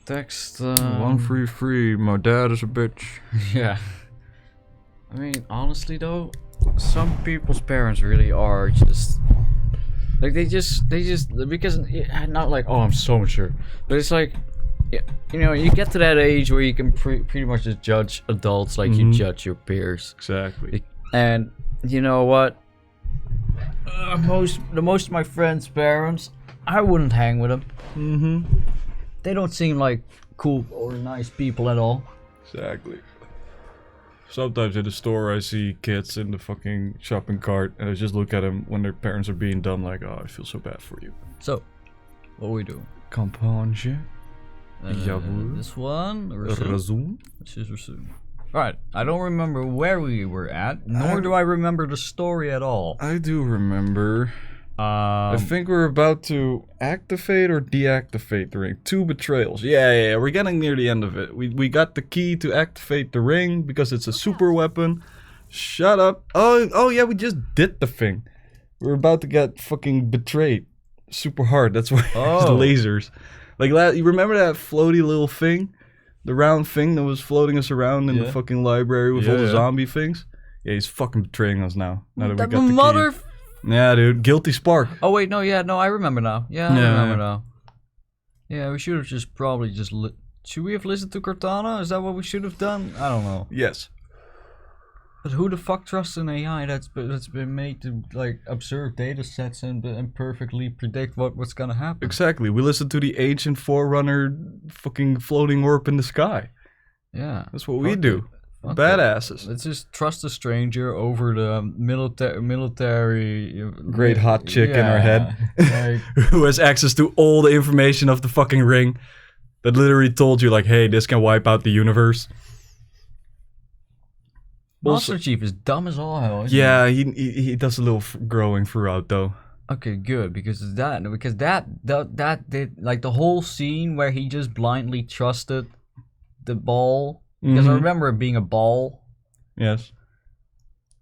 Text 133. My dad is a bitch. Yeah. I mean, honestly though, some people's parents really are just like they just because not like, oh, I'm so mature, but it's like, you know, you get to that age where you can pretty much just judge adults like you judge your peers. Exactly. And you know what? Most of my friends' parents, I wouldn't hang with them. They don't seem like cool or nice people at all. Exactly. Sometimes in the store I see kids in the fucking shopping cart and I just look at them when their parents are being dumb like, oh, I feel so bad for you. So, what are we doing? Campagne. This one? Razum. This is Razum. Alright, I don't remember where we were at, nor do I remember the story at all. I do remember. I think we're about to activate or deactivate the ring. 2 betrayals. Yeah, we're getting near the end of it. We got the key to activate the ring because it's a super weapon. Shut up. Oh yeah, we just did the thing. We're about to get fucking betrayed. Super hard. That's why there's lasers. Like, you remember that floaty little thing? The round thing that was floating us around in the fucking library with all the zombie things? Yeah, he's fucking betraying us now. Now that we got the key. Yeah, dude. Guilty spark. Oh, wait, no, I remember now. I remember now. Yeah, we should have should we have listened to Cortana? Is that what we should have done? I don't know. Yes. But who the fuck trusts an AI that's been made to, like, observe data sets and perfectly predict what's gonna happen? Exactly. We listened to the ancient forerunner fucking floating orb in the sky. Yeah. That's what we do. Badasses. Let's just trust a stranger over the military great hot chick in our head who has access to all the information of the fucking ring that literally told you like, hey, this can wipe out the universe. Master Chief is dumb as all hell. Yeah, he does a little growing throughout though. Okay, good, because that did, like, the whole scene where he just blindly trusted the ball. Because I remember it being a ball. Yes.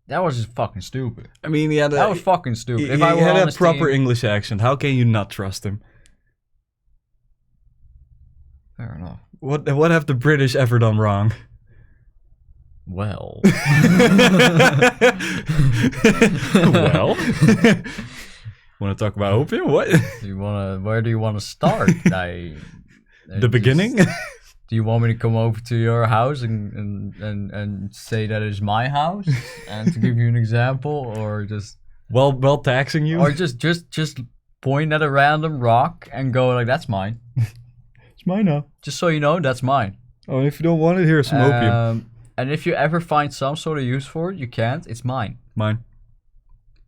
That was just fucking stupid. I mean, that was fucking stupid. He had a proper English accent. How can you not trust him? Fair enough. What have the British ever done wrong? Well. Well. Want to talk about opium? What? Where do you want to start? The beginning? Do you want me to come over to your house and say that it's my house, and to give you an example, or just well taxing you, or just point at a random rock and go like, that's mine. It's mine now. Just so you know, that's mine. Oh, and if you don't want it, here's some opium. And if you ever find some sort of use for it, you can't. It's mine. Mine.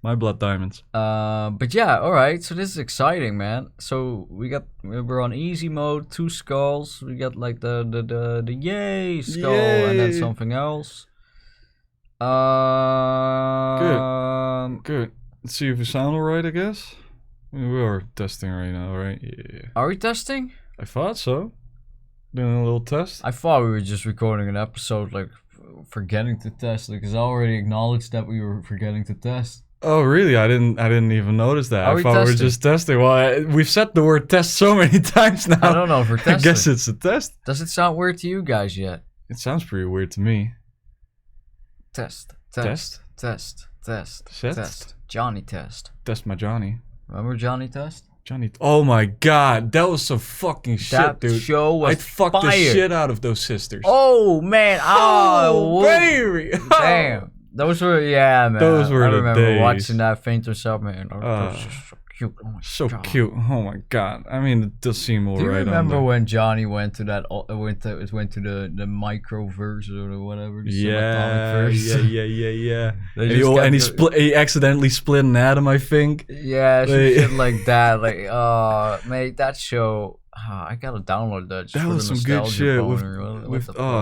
My blood diamonds. But yeah, all right. So this is exciting, man. So we're on easy mode. 2 skulls. We got like the yay skull, and then something else. Good. Let's see if we sound alright, I guess. We are testing right now, right? Yeah. Are we testing? I thought so. Doing a little test. I thought we were just recording an episode, like, forgetting to test, because I already acknowledged that we were forgetting to test. Oh really? I didn't even notice that. I thought we were just testing. Well, we've said the word test so many times now. I don't know if we're testing. I guess it's a test. Does it sound weird to you guys yet? It sounds pretty weird to me. Test. Johnny Test. Test my Johnny. Remember Johnny Test? Johnny. Oh my god, that was some fucking shit, dude. That show was I'd fuck the shit out of those sisters. Oh man. Oh baby. Damn. Those were, man. Those were the days. I remember watching that faint yourself, man. That was just so cute. Oh my so god. Cute. Oh my god. I mean, it does seem alright. Do you remember when Johnny went to that? Went to the microverse or whatever? The yeah. He accidentally split an atom, I think. Yeah, shit like that. Like, mate, that show. I gotta download that. That was some good shit.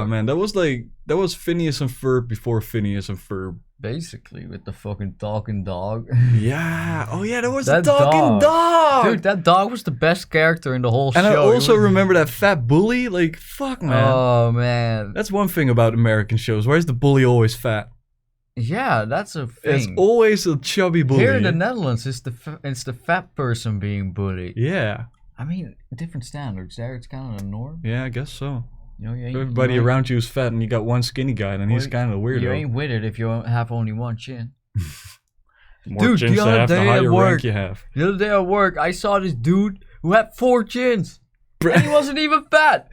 Man, that was Phineas and Ferb before Phineas and Ferb. Basically, with the fucking talking dog. Yeah. Oh yeah, there was a talking dog. Dude, that dog was the best character in the whole show. And I also remember that fat bully. Like, fuck, man. Oh man. That's one thing about American shows. Why is the bully always fat? Yeah, that's a thing. It's always a chubby bully. Here in the Netherlands, it's the fat person being bullied. Yeah. I mean, different standards there. It's kind of a norm. Yeah, I guess so. You know, Everybody around you is fat, and you got one skinny guy, and he's kind of weird. You ain't with it if you have only one chin. More dude, chins the to other have, the day higher at work, rank you have. The other day at work, I saw this dude who had 4 chins, and he wasn't even fat.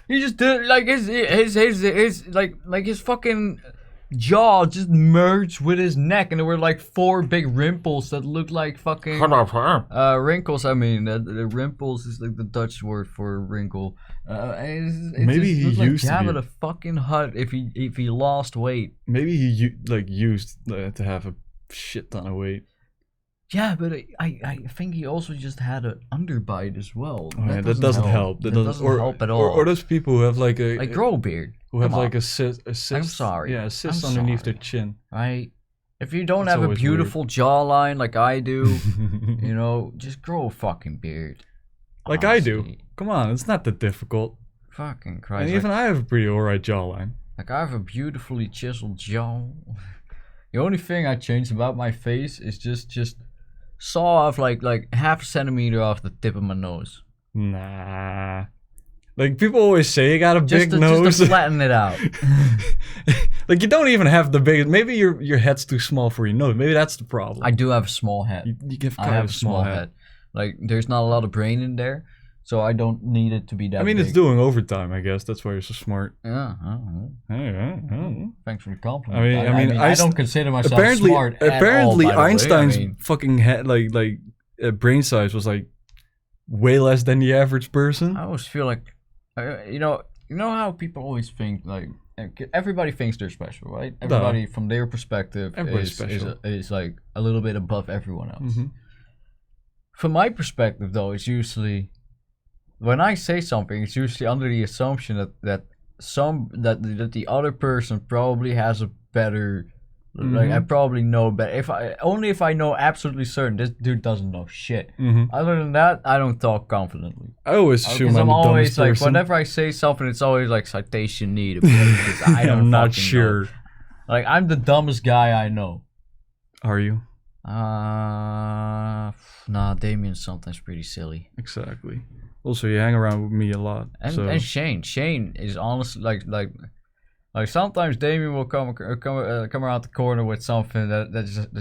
He just did like his like his fucking jaw just merged with his neck, and there were like 4 big rimples that looked like fucking wrinkles. I mean, the rimples is like the Dutch word for wrinkle. Maybe he used like Jabba the fucking Hutt if he lost weight. Maybe he used to have a shit ton of weight. Yeah, but I think he also just had an underbite as well. Oh, that doesn't help. That doesn't help at all. Or those people who have like a grow a beard. Who have like a cyst. I'm sorry. Yeah, a cyst underneath their chin. Right. If you don't have a beautiful jawline like I do, you know, just grow a fucking beard. Like honestly. I do. Come on, it's not that difficult. Fucking Christ. And even I have a pretty alright jawline. Like I have a beautifully chiseled jaw. The only thing I changed about my face is just saw off like half a centimeter off the tip of my nose. Nah. Like people always say you got a big nose. Just to flatten it out. Like you don't even have the big. Maybe your head's too small for your nose. Maybe that's the problem. I do have a small head. You have a small head. Like there's not a lot of brain in there, so I don't need it to be that. I mean, big. It's doing overtime. I guess that's why you're so smart. Yeah. Thanks for the compliment. I mean, I don't consider myself smart. Apparently, at all, Einstein's fucking head, like brain size was like way less than the average person. I always feel like, you know how people always think like everybody thinks they're special, right? Everybody from their perspective is like a little bit above everyone else. Mm-hmm. From my perspective, though, it's usually when I say something, it's usually under the assumption that the other person probably has a better. Mm-hmm. Like I probably know better. If I know absolutely certain this dude doesn't know shit. Mm-hmm. Other than that, I don't talk confidently. I always assume I'm always like person. Whenever I say something, it's always like citation needed. Because I don't. I'm not sure. Know. Like I'm the dumbest guy I know. Are you? Nah. Damien's sometimes pretty silly. Exactly. Also, you hang around with me a lot. And Shane is honestly like sometimes Damien will come around the corner with something that just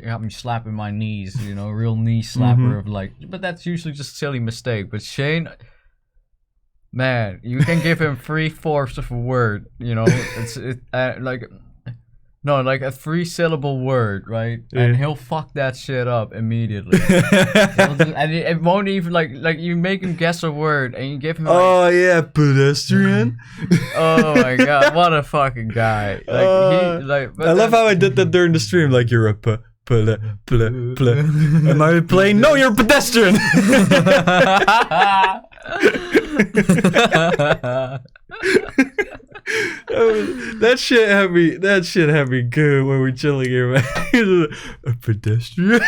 got me slapping my knees, you know, a real knee slapper of like. But that's usually just a silly mistake. But Shane, man, you can give him 3/4 of a word, you know. Like a 3-syllable word, right? Yeah. And he'll fuck that shit up immediately. And it won't even like you make him guess a word and you give him. Pedestrian. Oh my god, what a fucking guy! I love how I did that during the stream. Like you're a Am I a plane? No, you're a pedestrian. That shit had me good when we're chilling here, man. A pedestrian.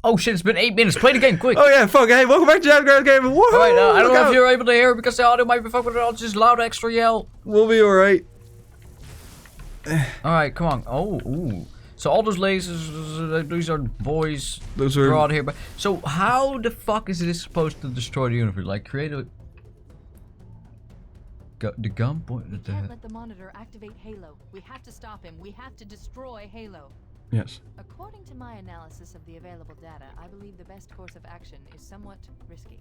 Oh shit, it's been 8 minutes. Play the game, quick. Oh yeah, fuck. Hey, welcome back to Jazzgrass Gaming. Woohoo! Alright, I don't know if you're able to hear because the audio might be fucked with it. I'll just loud extra yell. We'll be alright. Alright, come on. Oh, ooh. So all those lasers, these are boys those are brought here. But so how the fuck is this supposed to destroy the universe? Like create a the gun point. We can't let the monitor activate Halo. We have to stop him. We have to destroy Halo. Yes. According to my analysis of the available data, I believe the best course of action is somewhat risky.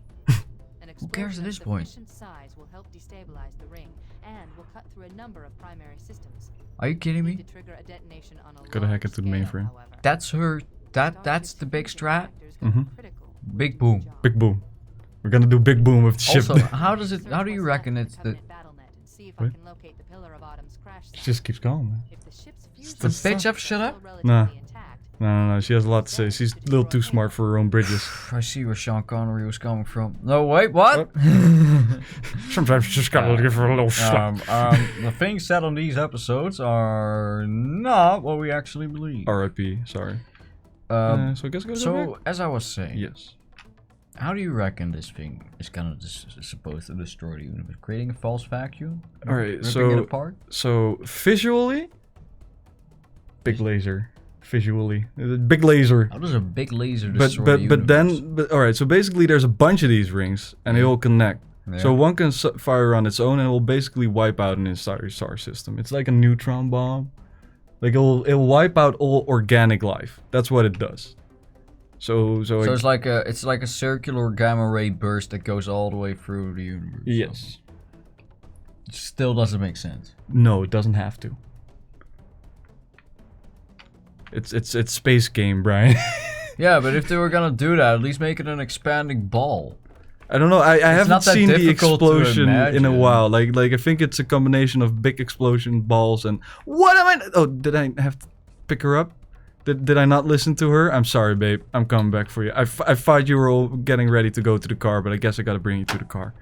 An Who cares at this point? Size will help destabilize the ring and will cut through a number of primary systems. Are you kidding me? To trigger a detonation on a gotta hack into the mainframe. That's her. That's the big strat. Mm-hmm. Big boom. Big boom. We're gonna do big boom with the ship. Also, how do you reckon it's the? What? She just keeps going, man. Does the bitch have shut up? Nah. No. She has a lot to say. She's a little too smart for her own bridges. I see where Sean Connery was coming from. No, wait, what? Sometimes you just gotta give her a little slap. The things said on these episodes are not what we actually believe. R.I.P. Sorry. So I guess go back? As I was saying. Yes. How do you reckon this thing is gonna supposed to destroy the universe? Creating a false vacuum? Alright, ripping it apart? So visually, big laser. visually. A big laser. How does a big laser But destroy the universe? all right. So basically, there's a bunch of these rings, and they all connect. Yeah. So one can fire on its own, and it will basically wipe out an entire star system. It's like a neutron bomb. Like it'll wipe out all organic life. That's what it does. So it's like a circular gamma ray burst that goes all the way through the universe. Yes. It still doesn't make sense. No, it doesn't have to. It's space game, Brian. Yeah, but if they were gonna do that, at least make it an expanding ball. I don't know. I haven't not that seen the difficult to explosion in a imagine. while. Like I think it's a combination of big explosion balls and what am I? Oh, did I have to pick her up? Did I not listen to her? I'm sorry, babe. I'm coming back for you. I thought you were all getting ready to go to the car, but I guess I gotta bring you to the car.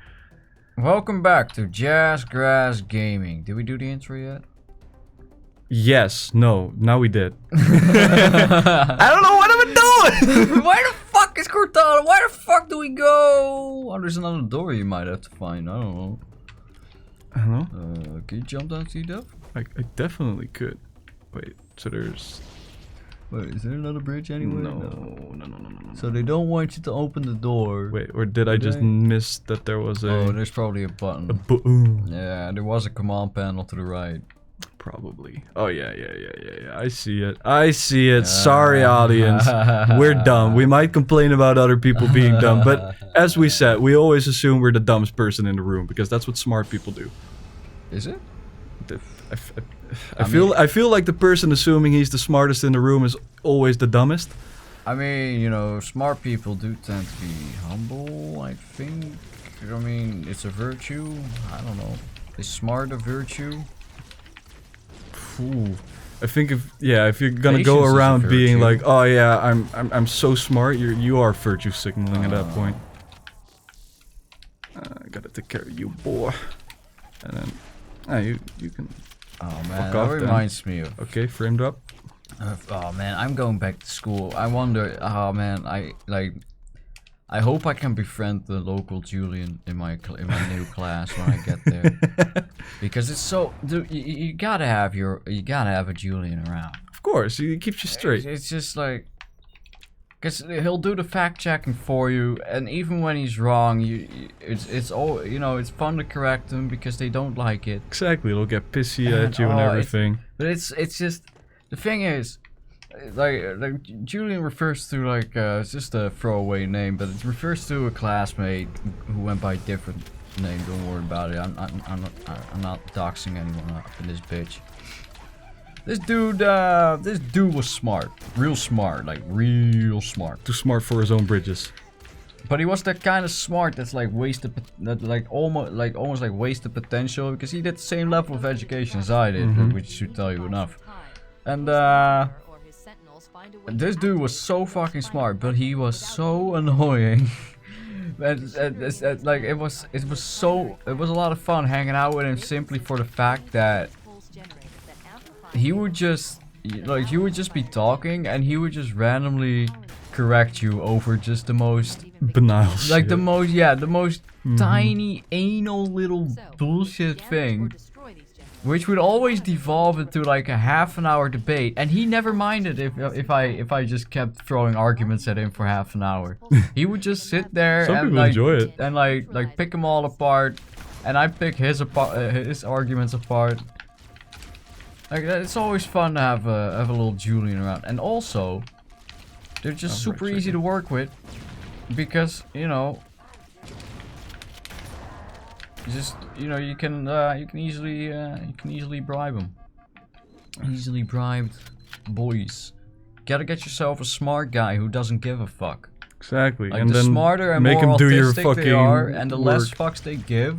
Welcome back to Jazzgrass Gaming. Did we do the intro yet? Yes. No. Now we did. I don't know what I'm doing. Where the fuck is Cortana? Where the fuck do we go? Oh, there's another door you might have to find. I don't know. I don't know. Can you jump down, C-Def? I definitely could. Wait. So there's. Wait, is there another bridge anywhere? No. So they don't want you to open the door. Wait, or did I just miss that there was a... Oh, there's probably a button. Boom. Yeah, there was a command panel to the right. Probably. Oh, yeah. I see it. Sorry, audience. We're dumb. We might complain about other people being dumb, but as we said, we always assume we're the dumbest person in the room, because that's what smart people do. Is it? I feel like the person assuming he's the smartest in the room is always the dumbest. I mean, you know, smart people do tend to be humble, I think. I mean, it's a virtue. I don't know. Is smart a virtue? Ooh. I think if you're gonna Patience go is a around being virtue. like, oh yeah, I'm so smart, you are virtue signaling at that point. I gotta take care of you, boy. And then, you can. Oh man, Fuck that off then. reminds me of. Okay, framed up. Oh man, I'm going back to school. I wonder. Oh man, I hope I can befriend the local Julian in my new class when I get there, because it's so. Dude, you gotta have a Julian around. Of course, he keeps you straight. It's just like, cause he'll do the fact checking for you, and even when he's wrong, it's all, you know, it's fun to correct him because they don't like it. Exactly, they'll get pissy at you and everything. But it's just, the thing is, like Julian refers to it's just a throwaway name, but it refers to a classmate who went by a different name. Don't worry about it. I'm not doxing anyone up in this bitch. This dude was smart, real smart, like real smart. Too smart for his own bridges. But he was that kind of smart that's like almost like wasted potential, because he did the same level of education as I did, which should tell you enough. And this dude was so fucking smart, but he was so annoying. Like it was a lot of fun hanging out with him, simply for the fact that he would just be talking and he would just randomly correct you over just the most banal shit. the most tiny anal little bullshit thing, which would always devolve into like a half an hour debate, and he never minded if I just kept throwing arguments at him for half an hour. He would just sit there Some and people enjoy it. and like pick them all apart, and I pick his arguments apart. Like, it's always fun to have a little Julian around, and also they're just super easy to work with, because you know, you can easily bribe them. Easily bribed boys. Gotta get yourself a smart guy who doesn't give a fuck. Exactly. Like, and the then smarter and make more him do your autistic fucking they are, and the less work. fucks they give,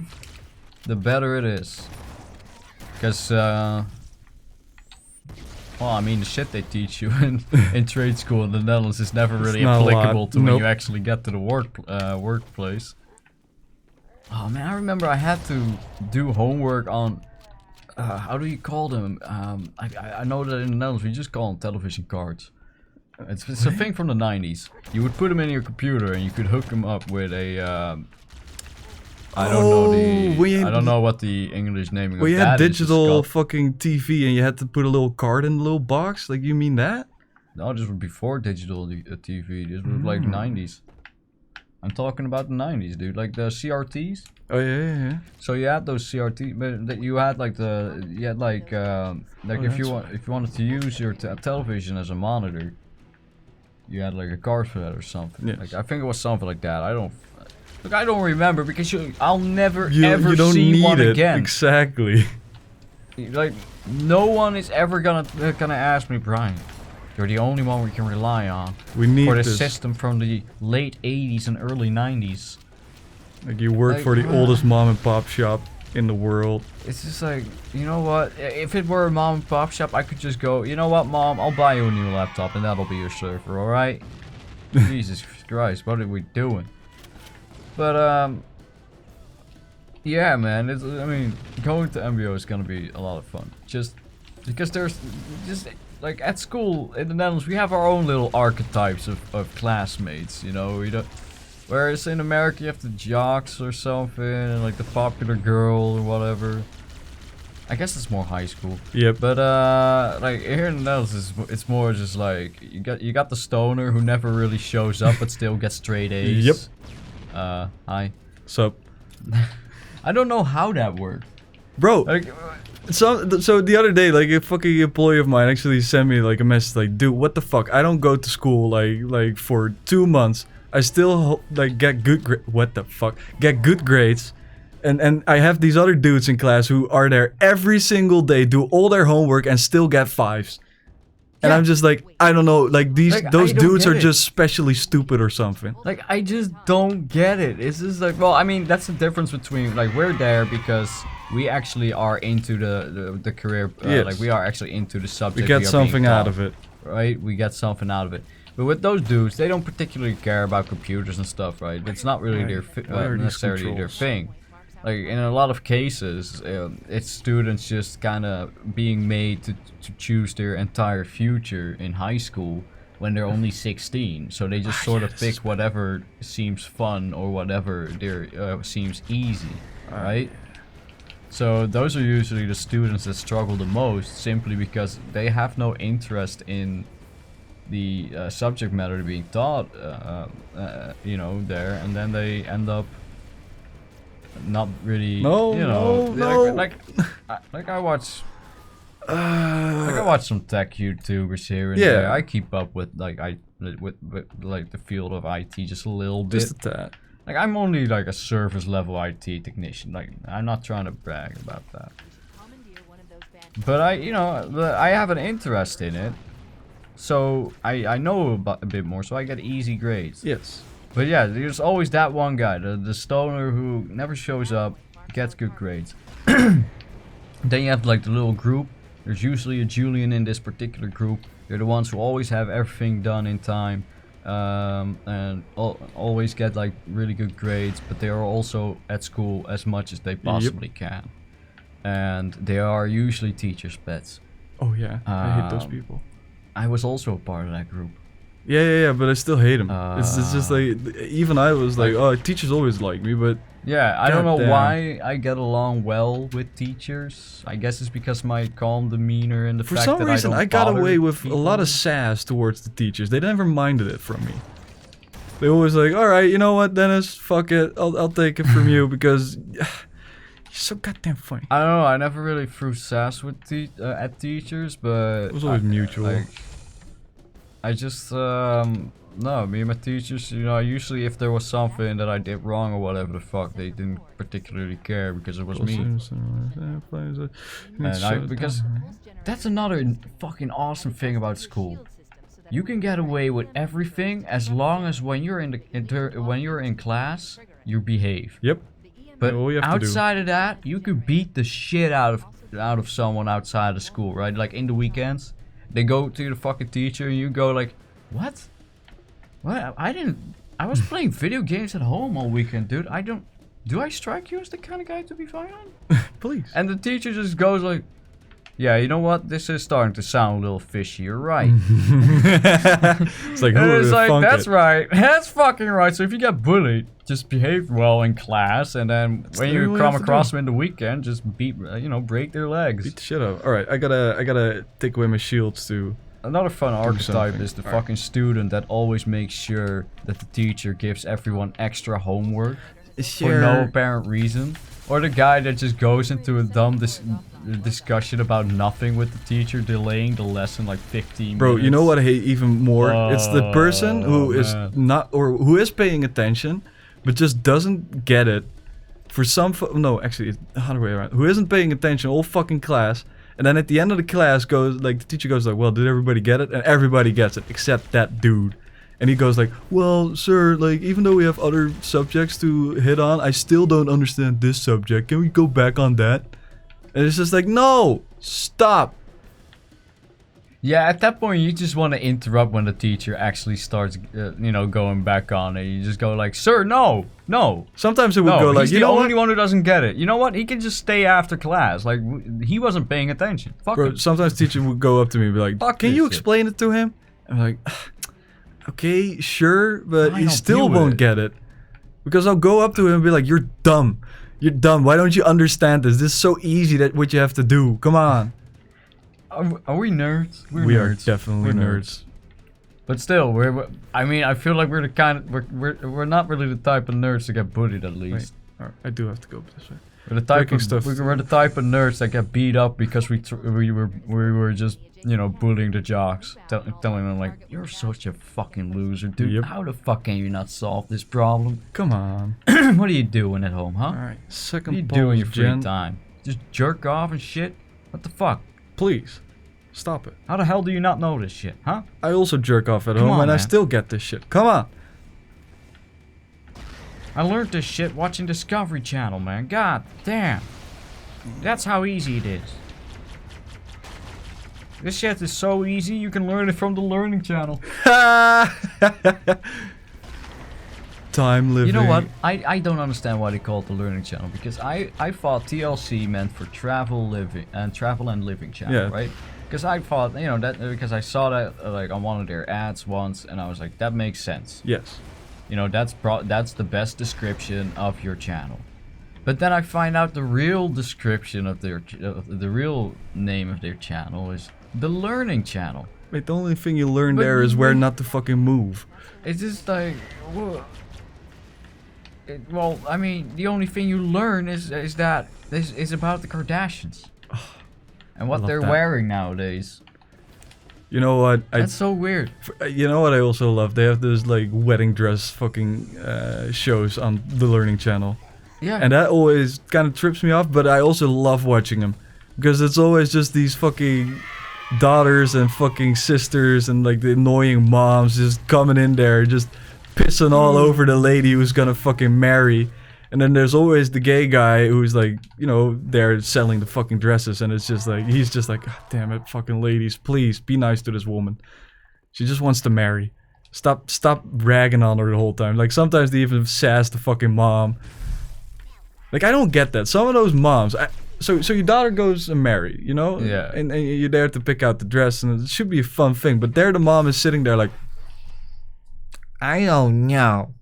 the better it is. Because, well, I mean, the shit they teach you in trade school in the Netherlands is never really not a lot. applicable to when Nope. you actually get to the workplace. Oh man, I remember I had to do homework on, how do you call them? I know that in the Netherlands we just call them television cards. It's a thing from the 90s. You would put them in your computer and you could hook them up with a, I don't know what the English naming Well, of you that had is. It's digital called- fucking TV and you had to put a little card in the little box? Like, you mean that? No, this was before digital TV. This was like 90s. I'm talking about the 90s, dude. Like the CRTs. Oh yeah. So you had those CRT, but that you had like if you wanted to use your television as a monitor, you had like a card for that or something. Yes. Like I think it was something like that. I don't remember because I'll never You ever don't see need one it. again. Exactly. Like no one is ever gonna ask me, Brian. You're the only one we can rely on We need for the this. system from the late 80s and early 90s. Like you work Like, for the oldest mom and pop shop in the world. It's just like, you know what? If it were a mom and pop shop, I could just go, you know what, Mom? I'll buy you a new laptop and that'll be your server, alright? Jesus Christ, what are we doing? But, yeah, man. I mean, going to MBO is gonna be a lot of fun. Just because there's just like at school in the Netherlands, we have our own little archetypes of classmates. You know, we don't. Whereas in America, you have the jocks or something, and like the popular girl or whatever. I guess it's more high school. Yep. But like here in the Netherlands, it's more just like you got the stoner who never really shows up but still gets straight A's. Yep. Hi. So, I don't know how that worked. bro. Like, So the other day, like a fucking employee of mine actually sent me like a message like, dude, what the fuck? I don't go to school like for 2 months. I still like get good grades, and I have these other dudes in class who are there every single day, do all their homework, and still get 5s. And Yeah. I'm just like, I don't know, like those I don't dudes get are it. just specially stupid or something. Like, I just don't get it. It's just like, well, I mean, that's the difference between, like, we're there because we actually are into the career, Yes. like, we are actually into the subject. We get are being something out taught, of it. right? We get something out of it. But with those dudes, they don't particularly care about computers and stuff, right? It's not really Right. What are these necessarily their controls? thing. Like, in a lot of cases, it's students just kind of being made to choose their entire future in high school when they're only 16. So they just sort of pick whatever seems fun or whatever seems easy, right? So those are usually the students that struggle the most simply because they have no interest in the subject matter being taught, you know, there, and then they end up not really, No, you know, no. like I watch some tech YouTubers here and Yeah. there. I keep up with with like the field of IT just a little bit. Just a tad. Like I'm only like a service level IT technician. Like I'm not trying to brag about that. Commandeer one of those But I have an interest in it, so I know about a bit more, so I get easy grades. Yes. But yeah, there's always that one guy, the stoner who never shows up, gets good grades. Then you have like the little group. There's usually a Julian in this particular group. They're the ones who always have everything done in time, and always get like really good grades. But they are also at school as much as they possibly can, and they are usually teachers' pets. Oh yeah, I hate those Um, people. I was also a part of that group. Yeah, but I still hate them. It's just like, even I was like, oh, teachers always like me, but Yeah, I don't know Goddamn. why I get along well with teachers. I guess it's because my calm demeanor and the for fact some that reason I I don't got bother away with people. a lot of sass towards the teachers. They never minded it from me. They always like, all right, you know what, Dennis, fuck it, I'll take it from you because you're so goddamn funny. I don't know. I never really threw sass with at teachers, but It was always mutual. Like, I just no, me and my teachers, you know, usually if there was something that I did wrong or whatever the fuck, they didn't particularly care because it was me. Because that's another fucking awesome thing about school. You can get away with everything as long as when you're when you're in class, you behave. Yep. But all you have to do. outside of that, you could beat the shit out of someone outside of school, right? Like in the weekends, they go to the fucking teacher and you go like, "What? What? I was playing video games at home all weekend, dude. Do I strike you as the kind of guy to be violent?" Please. And the teacher just goes like, "Yeah, you know what? This is starting to sound a little fishy. You're right." It's like, And who it's would like, funk that's it? right. That's fucking right. So if you get bullied, just behave well in class, and then when literally you what you come have to across do. them in the weekend, just break their legs. Beat the shit out. All right, I gotta take away my shields to Another fun archetype something. is the fucking student that always makes sure that the teacher gives everyone extra homework for no apparent reason. Or the guy that just goes into a dumb discussion about nothing with the teacher, delaying the lesson like 15 minutes. Bro, you know what I hate even more? It's the person who is not, or who is paying attention, but just doesn't get it. For some, no, actually, it's the other way around. Who isn't paying attention all fucking class, and then at the end of the class goes, like, the teacher goes like, well, did everybody get it? And everybody gets it, except that dude. And he goes like, well, sir, like, even though we have other subjects to hit on, I still don't understand this subject. Can we go back on that? And it's just like, no, stop. Yeah, at that point, you just want to interrupt when the teacher actually starts, you know, going back on it. You just go like, sir, no. Sometimes it would No, go like, he's you the know only what? one who doesn't get it. You know what? He can just stay after class. Like, he wasn't paying attention. Fuck Bro, him. sometimes teacher would go up to me and be like, Fuck can this you shit. explain it to him? I'm like, okay, sure, but Fine, he I'll still deal with won't it. get it. Because I'll go up to him and be like, you're dumb. You're dumb. Why don't you understand this? This is so easy that what you have to do. Come on. Are we nerds? We're We nerds. are definitely We're nerds. But still, I mean, I feel like we're the kind of, we're not really the type of nerds to get bullied, at least. Alright, I do have to go this way. We're the type Breaking of stuff. we're the type of nerds that get beat up because we were just, you know, bullying the jocks, telling them like, you're such a fucking loser, dude. Yep. How the fuck can you not solve this problem? Come on. What are you doing at home, huh? Alright, What second are you doing in your free Jen. time? Just jerk off and shit? What the fuck? Please, stop it. How the hell do you not know this shit, huh? I also jerk off at Come home on, and I man. still get this shit. Come on. I learned this shit watching Discovery Channel, man. God damn. That's how easy it is. This shit is so easy, you can learn it from the Learning Channel. Time living. You know what? I don't understand why they call it the Learning Channel, because I thought TLC meant for Travel and Living Channel, Yeah. right? Because I thought, you know, that because I saw that like on one of their ads once, and I was like, that makes sense. Yes. You know, that's the best description of your channel. But then I find out the real description of the real name of their channel is the Learning Channel. Wait, the only thing you learn But there is you- where not to fucking move. It's just like, well, I mean, the only thing you learn is that this is about the Kardashians and what love they're that. wearing nowadays. You know what? That's so weird. You know what I also love? They have those like wedding dress fucking shows on the Learning Channel. Yeah. And that always kind of trips me off, but I also love watching them. Because it's always just these fucking daughters and fucking sisters and like the annoying moms just coming in there, just pissing all over the lady who's gonna fucking marry. And then there's always the gay guy who's like, you know, there selling the fucking dresses, and it's just like, he's just like, God damn it, fucking ladies, please be nice to this woman. She just wants to marry. Stop ragging on her the whole time. Like sometimes they even sass the fucking mom. Like I don't get that. Some of those moms, so your daughter goes and marry, you know? Yeah. And you're there to pick out the dress, and it should be a fun thing. But there the mom is sitting there like, I don't know.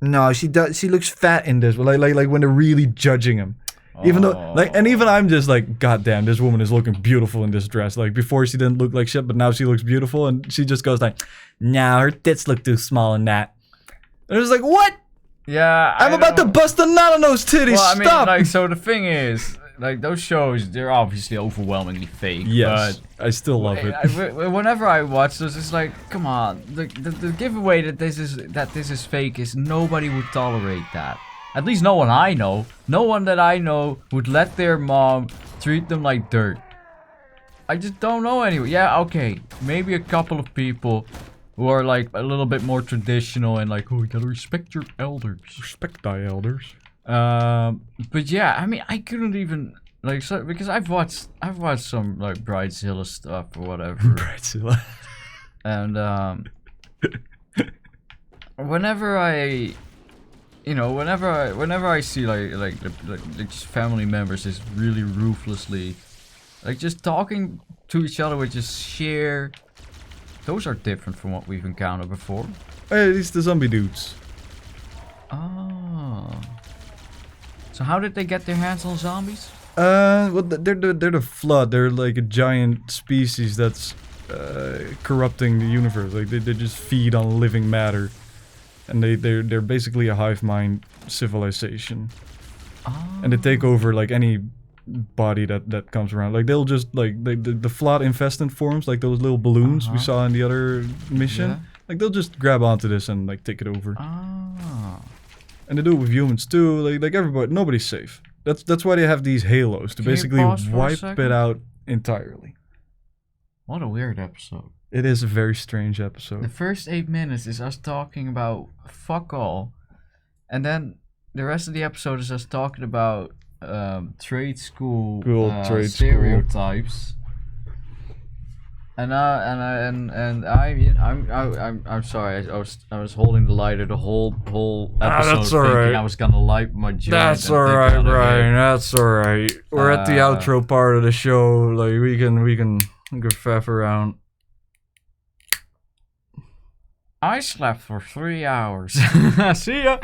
No, she does. She looks fat in this. Like when they're really judging him. Even though, like, and even I'm just like, God damn, this woman is looking beautiful in this dress. Like before she didn't look like shit, but now she looks beautiful, and she just goes like, nah, her tits look too small in that. And it's like, what? Yeah. I'm about to bust a nut on those titties. Well, I mean, Stop. like, so the thing is, like, those shows, they're obviously overwhelmingly fake. Yes, But I still love it. whenever I watch those, it's like, come on, the giveaway that this is fake is nobody would tolerate that. At least no one I know. No one that I know would let their mom treat them like dirt. I just don't know anyone. Yeah, okay, maybe a couple of people who are like a little bit more traditional and like, oh, you gotta respect your elders. Respect thy elders. But yeah, I mean, I couldn't even like because I've watched some like Bridezilla stuff or whatever, Bridezilla. and whenever I see like just family members just really ruthlessly, like just talking to each other with just sheer, those are different from what we've encountered before. Hey, these the zombie dudes. Oh. So how did they get their hands on zombies? Well, they're the flood. They're like a giant species that's corrupting the universe. Like they just feed on living matter, and they're basically a hive mind civilization, and they take over like any body that comes around. Like they'll just like the Flawed infestant forms, like those little balloons we saw in the other mission. Yeah. Like they'll just grab onto this and like take it over. Ah. And they do it with humans too. Like everybody, nobody's safe. That's why they have these halos to Can you basically pause for a wipe second? it out entirely. What a weird episode. It is a very strange The episode. first 8 minutes is us talking about fuck all, and then the rest of the episode is us talking about trade school Trade school. stereotypes. And I'm sorry. I was holding the lighter the whole episode, that's thinking alright. I was gonna light my joint. That's and alright, take another Brian. hit. That's alright. We're at the outro part of the show. Like we can go faff around. I slept for 3 hours. See ya.